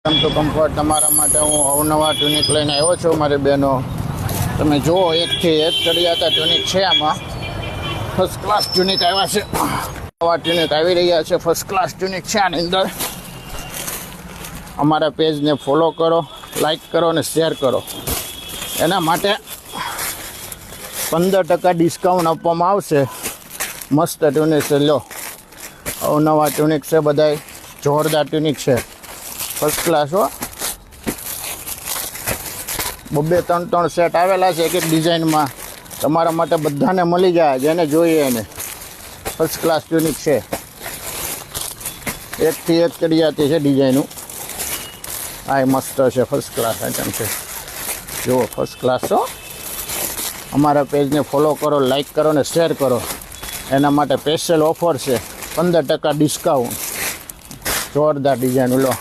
તો કમ્ફર્ટ તમારા માટે હું અવનવા ટ્યુનિક લઈને આવ્યો છું મારી બહેનો. તમે જુઓ, એકથી એક ચડિયાતા ટ્યુનિક છે. આમાં ફર્સ્ટ ક્લાસ ટ્યુનિક આવ્યા છે. નવા ટ્યુનિક આવી રહ્યા છે, ફર્સ્ટ ક્લાસ ટ્યુનિક છે. આની અંદર અમારા પેજને ફોલો કરો, લાઈક કરો અને શેર કરો. એના માટે 15% ડિસ્કાઉન્ટ આપવામાં આવશે. મસ્ત ટ્યુનિક છે. લો, અવનવા ટ્યુનિક છે, બધાય જોરદાર ટ્યુનિક છે, ફર્સ્ટ ક્લાસ હો. 2-3 સેટ આવેલા છે એક એક ડિઝાઇનમાં. તમારા માટે બધાને મળી જાય, જેને જોઈએ એને. ફર્સ્ટ ક્લાસ ટ્યુનિક છે, એકથી એક ચડિયાતી છે ડિઝાઇનું. આ મસ્ત છે, ફર્સ્ટ ક્લાસ આઈટમ છે. જુઓ, ફર્સ્ટ ક્લાસ હો. અમારા પેજને ફોલો કરો, લાઈક કરો ને શેર કરો. એના માટે સ્પેશિયલ ઓફર છે, 15% ડિસ્કાઉન્ટ. જોરદાર ડિઝાઇન. લો,